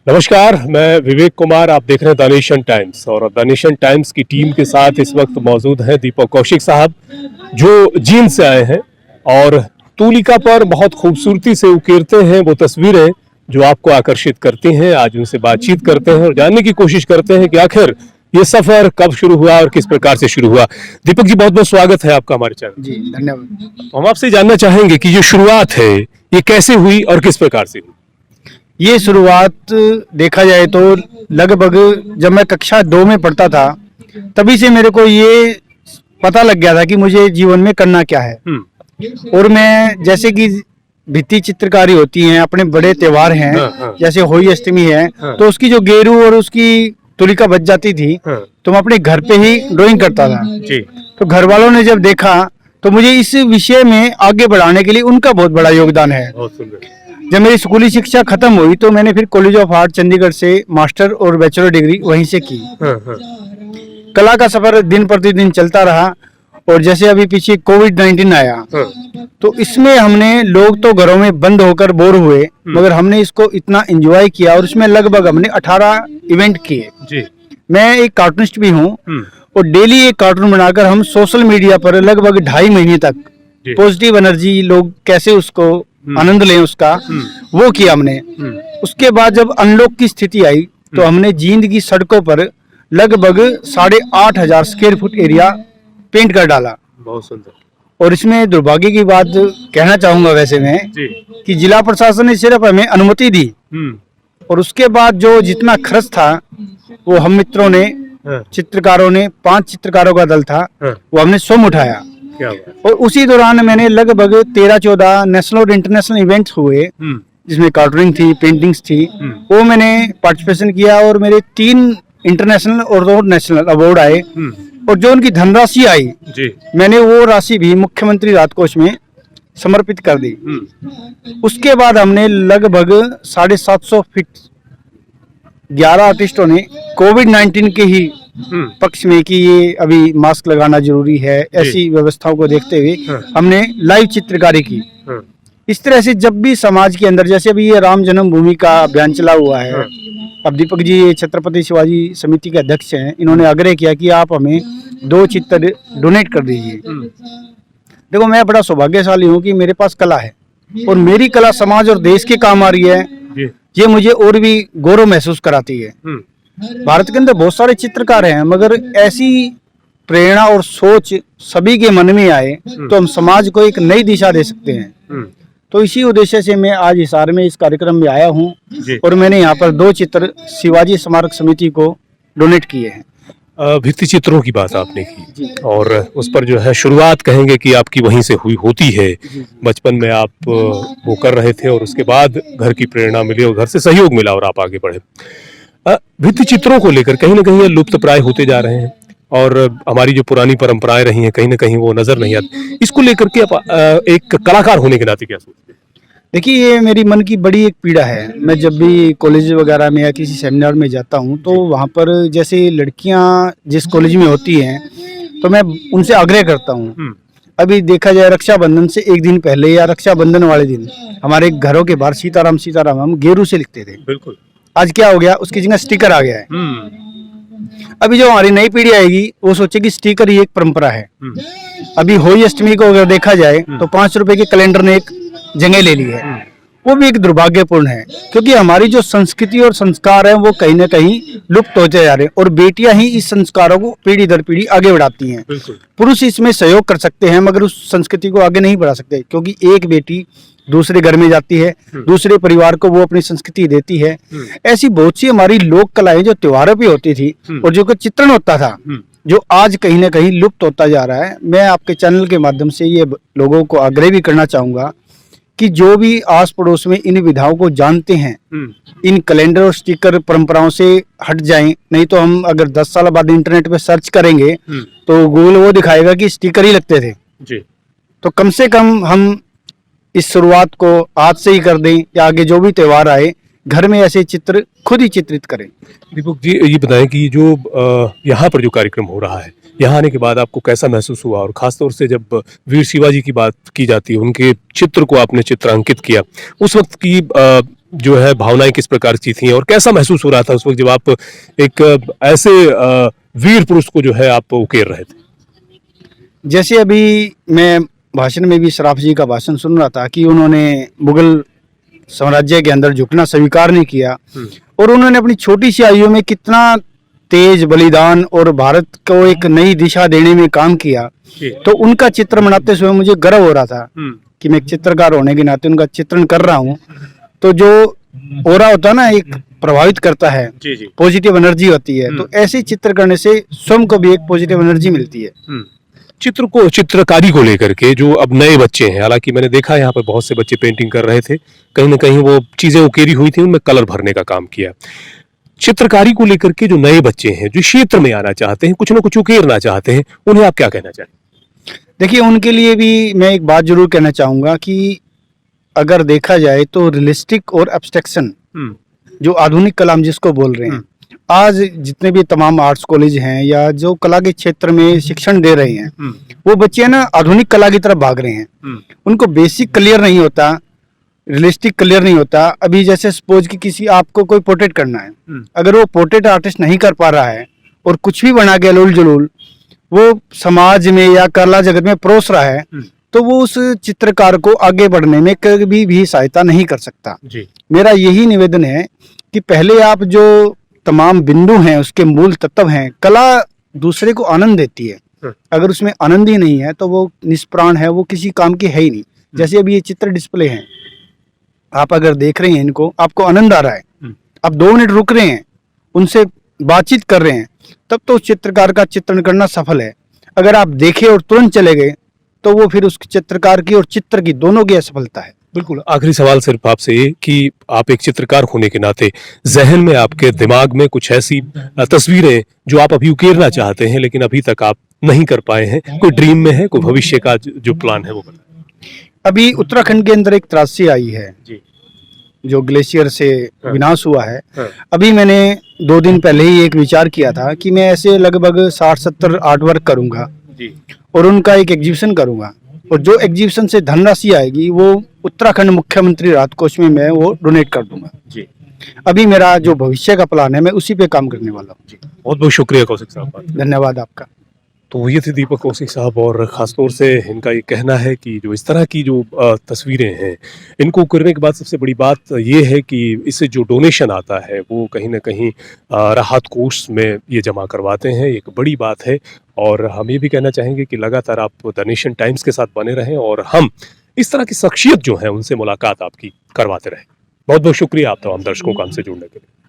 नमस्कार, मैं विवेक कुमार। आप देख रहे हैं द नेशन टाइम्स और द नेशन टाइम्स की टीम के साथ इस वक्त मौजूद हैं दीपक कौशिक साहब, जो जींद से आए हैं और तूलिका पर बहुत खूबसूरती से उकेरते हैं वो तस्वीरें जो आपको आकर्षित करती हैं। आज उनसे बातचीत करते हैं और जानने की कोशिश करते हैं कि आखिर ये सफर कब शुरू हुआ और किस प्रकार से शुरू हुआ। दीपक जी, बहुत बहुत स्वागत है आपका हमारे चैनल। जी धन्यवाद। हम आपसे जानना चाहेंगे कि ये शुरुआत है ये कैसे हुई और किस प्रकार से हुई। ये शुरुआत देखा जाए तो लगभग जब मैं कक्षा 2 में पढ़ता था तभी से मेरे को ये पता लग गया था कि मुझे जीवन में करना क्या है। और मैं जैसे कि भित्ति चित्रकारी होती है, अपने बड़े त्योहार हैं, जैसे होली अष्टमी है, तो उसकी जो गेरू और उसकी तुलिका बच जाती थी तो मैं अपने घर पे ही ड्राइंग करता था। तो घर वालों ने जब देखा तो मुझे इस विषय में आगे बढ़ाने के लिए उनका बहुत बड़ा योगदान है। जब मेरी स्कूली शिक्षा खत्म हुई तो मैंने फिर कॉलेज ऑफ आर्ट चंडीगढ़ से मास्टर और बैचलर डिग्री वहीं से की। कला का सफर दिन प्रतिदिन चलता रहा और जैसे अभी पीछे कोविड-19 आया तो इसमें हमने लोग तो घरों में बंद होकर बोर हुए, मगर हमने इसको इतना एंजॉय किया और इसमें लगभग हमने 18 इवेंट किए। मैं एक कार्टूनिस्ट भी हूँ और डेली एक कार्टून बनाकर हम सोशल मीडिया पर लगभग 2.5 महीने तक पॉजिटिव एनर्जी, लोग कैसे उसको आनंद लें उसका, वो किया हमने। उसके बाद जब अनलॉक की स्थिति आई तो हमने जींद की सड़कों पर लगभग 8,500 स्क्वायर फुट एरिया पेंट कर डाला। बहुत सुंदर। और इसमें दुर्भाग्य की बात कहना चाहूंगा वैसे मैं कि जिला प्रशासन ने सिर्फ हमें अनुमति दी और उसके बाद जो जितना खर्च था वो हम मित्रों ने, चित्रकारों ने, 5 चित्रकारों का दल था, वो हमने स्वयं उठाया। और उसी दौरान मैंने लगभग 13-14 नेशनल और इंटरनेशनल इवेंट्स हुए जिसमें कार्टूनिंग थी, पेंटिंग्स थी, वो मैंने पार्टिसिपेशन किया और मेरे 3 इंटरनेशनल और 2 नेशनल अवार्ड आए। और जो उनकी धनराशि आई मैंने वो राशि भी मुख्यमंत्री राहत कोष में समर्पित कर दी। उसके बाद हमने लगभग 750 फीट 11 आर्टिस्टों ने कोविड-19 के ही पक्ष में कि ये अभी मास्क लगाना जरूरी है, ऐसी व्यवस्थाओं को देखते हुए हमने लाइव चित्रकारी की। इस तरह से जब भी समाज के अंदर, जैसे अभी ये राम जन्मभूमि का अभियान चला हुआ है, अब दीपक जी छत्रपति शिवाजी समिति के अध्यक्ष हैं, इन्होंने आग्रह किया कि आप हमें 2 चित्र डोनेट कर दीजिए। देखो, मैं बड़ा सौभाग्यशाली हूँ कि मेरे पास कला है और मेरी कला समाज और देश के काम आ रही है, ये मुझे और भी गौरव महसूस कराती है। भारत के अंदर बहुत सारे चित्रकार हैं, मगर ऐसी प्रेरणा और सोच सभी के मन में आए तो हम समाज को एक नई दिशा दे सकते हैं। तो इसी उद्देश्य से मैं आज हिसार में इस कार्यक्रम में आया हूँ और मैंने यहाँ पर 2 चित्र शिवाजी स्मारक समिति को डोनेट किए हैं। भित्ति चित्रों की बात आपने की और उस पर जो है शुरुआत कहेंगे कि आपकी वहीं से हुई होती है। बचपन में आप वो कर रहे थे और उसके बाद घर की प्रेरणा मिली और घर से सहयोग मिला और आप आगे बढ़े। भित्ति चित्रों को लेकर कहीं ना कहीं ये लुप्त प्राय होते जा रहे हैं और हमारी जो पुरानी परंपराएं रही हैं कहीं ना कहीं वो नजर नहीं आती। इसको लेकर के आप एक कलाकार होने के नाते क्या सोचते हैं? देखिए, ये मेरी मन की बड़ी एक पीड़ा है। मैं जब भी कॉलेज वगैरह में या किसी सेमिनार में जाता हूँ तो वहाँ पर जैसे लड़कियाँ जिस कॉलेज में होती हैं तो मैं उनसे आग्रह करता हूँ। अभी देखा जाए रक्षाबंधन से एक दिन पहले या रक्षाबंधन वाले दिन हमारे घरों के बाहर सीताराम सीताराम हम गेरू से लिखते थे। बिल्कुल। आज क्या हो गया, उसकी जगह स्टिकर आ गया है। अभी जो हमारी नई पीढ़ी आएगी वो सोचेगी स्टिकर ही एक परंपरा है। अभी होली अष्टमी को अगर देखा जाए तो 5 रुपए के कैलेंडर ने एक जगह ले ली है, वो भी एक दुर्भाग्यपूर्ण है क्योंकि हमारी जो संस्कृति और संस्कार है वो कहीं ना कहीं लुप्त होते जा रहे हैं और बेटियां ही इस संस्कारों को पीढ़ी दर पीढ़ी आगे बढ़ाती हैं। पुरुष इसमें सहयोग कर सकते हैं मगर उस संस्कृति को आगे नहीं बढ़ा सकते क्योंकि एक बेटी दूसरे घर में जाती है, दूसरे परिवार को वो अपनी संस्कृति देती है। ऐसी बहुत सी हमारी लोक कलाएं जो त्योहारों पे होती थी और जो चित्रण होता था जो आज कहीं ना कहीं लुप्त होता जा रहा है। मैं आपके चैनल के माध्यम से ये लोगों को आग्रह भी करना चाहूंगा कि जो भी आस पड़ोस में इन विधाओं को जानते हैं, इन कैलेंडर और स्टिकर परंपराओं से हट जाएं। नहीं तो हम अगर 10 साल बाद इंटरनेट पे सर्च करेंगे तो गूगल वो दिखाएगा कि स्टिकर ही लगते थे। तो कम से कम हम इस शुरुआत को आज से ही कर दें या आगे जो भी त्योहार आए घर में ऐसे चित्र खुद ही चित्रित करें। दीपक जी, ये बताएं कि जो यहाँ पर जो कार्यक्रम हो रहा है, यहाँ आने के बाद आपको कैसा महसूस हुआ और खासतौर से जब वीर शिवाजी की बात की जाती है, उनके चित्र को आपने चित्रांकित किया, उस वक्त की जो है भावनाएं किस प्रकार की थी और कैसा महसूस हो रहा था उस वक्त जब आप एक ऐसे वीर पुरुष को जो है आप उकेर रहे थे? जैसे अभी मैं भाषण में भी सराफ जी का भाषण सुन रहा था कि उन्होंने मुगल साम्राज्य के अंदर झुकना स्वीकार नहीं किया और उन्होंने अपनी छोटी सी आयु में कितना तेज बलिदान और भारत को एक नई दिशा देने में काम किया। तो उनका चित्र बनाते समय मुझे गर्व हो रहा था कि मैं एक चित्रकार होने के नाते उनका चित्रण कर रहा हूँ। तो जो ओरा होता है ना, एक प्रभावित करता है, पॉजिटिव एनर्जी होती है, तो ऐसे चित्र करने से स्वयं को भी एक पॉजिटिव एनर्जी मिलती है। चित्रकारी को लेकर के जो अब नए बच्चे हैं, हालांकि मैंने देखा यहाँ पर बहुत से बच्चे पेंटिंग कर रहे थे, कहीं ना कहीं वो चीजें उकेरी हुई थी, उनमें कलर भरने का काम किया। चित्रकारी को लेकर के जो नए बच्चे हैं जो क्षेत्र में आना चाहते हैं, कुछ ना कुछ उकेरना चाहते हैं, उन्हें आप क्या कहना चाहेंगे? देखिए, उनके लिए भी मैं एक बात जरूर कहना चाहूंगा कि अगर देखा जाए तो रियलिस्टिक और एब्स्ट्रैक्शन, जो आधुनिक कला हम जिसको बोल रहे हैं, आज जितने भी तमाम आर्ट्स कॉलेज हैं या जो कला के क्षेत्र में शिक्षण दे रहे हैं, वो बच्चे ना आधुनिक कला की तरफ भाग रहे हैं। उनको बेसिक क्लियर नहीं होता, रियलिस्टिक क्लियर नहीं होता। अभी जैसे सपोज कि किसी आपको कोई पोर्ट्रेट करना है, अगर वो पोर्ट्रेट आर्टिस्ट नहीं कर पा रहा है और कुछ भी बना के अलोल जलोल वो समाज में या कला जगत में परोस रहा है, तो वो उस चित्रकार को आगे बढ़ने में कभी भी सहायता नहीं कर सकता। मेरा यही निवेदन है कि पहले आप जो तमाम बिंदु हैं, उसके मूल तत्व हैं, कला दूसरे को आनंद देती है। अगर उसमें आनंद ही नहीं है तो वो निष्प्राण है, वो किसी काम की है ही नहीं। जैसे अभी ये चित्र डिस्प्ले हैं, आप अगर देख रहे हैं इनको, आपको आनंद आ रहा है, आप 2 मिनट रुक रहे हैं, उनसे बातचीत कर रहे हैं, तब तो उस चित्रकार का चित्रण करना सफल है। अगर आप देखे और तुरंत चले गए तो वो फिर उस चित्रकार की और चित्र की दोनों की असफलता है। बिल्कुल। आखिरी सवाल सिर्फ आपसे ये कि आप एक चित्रकार होने के नाते जहन में, आपके दिमाग में कुछ ऐसी तस्वीरें जो आप अभी उकेरना चाहते हैं लेकिन अभी तक आप नहीं कर पाए हैं, कोई ड्रीम में है, कोई भविष्य का जो प्लान है वो बताएं। अभी उत्तराखंड के अंदर एक त्रासदी आई है जो ग्लेशियर से विनाश हुआ है। अभी मैंने 2 दिन पहले ही एक विचार किया था कि मैं ऐसे लगभग 60-70 आर्ट वर्क करूंगा और उनका एक एग्जीबिशन करूंगा, और जो एग्जीबिशन से धनराशि आएगी वो उत्तराखंड मुख्यमंत्री राहत कोष में मैं वो डोनेट कर दूंगा। अभी मेरा जो भविष्य का प्लान है, मैं उसी पे काम करने वाला हूँ। बहुत बहुत शुक्रिया कौशिक साहब। धन्यवाद आपका। तो ये थे दीपक कौशिक साहब, और ख़ासतौर से इनका ये कहना है कि जो इस तरह की जो तस्वीरें हैं, इनको करने के बाद सबसे बड़ी बात ये है कि इससे जो डोनेशन आता है वो कहीं ना कहीं राहत कोष में ये जमा करवाते हैं। एक बड़ी बात है, और हम ये भी कहना चाहेंगे कि लगातार आप द नेशन टाइम्स के साथ बने रहें और हम इस तरह की शख्सियत जो है उनसे मुलाकात आपकी करवाते रहें। बहुत बहुत शुक्रिया आप तमाम दर्शकों का हमसे जुड़ने के लिए।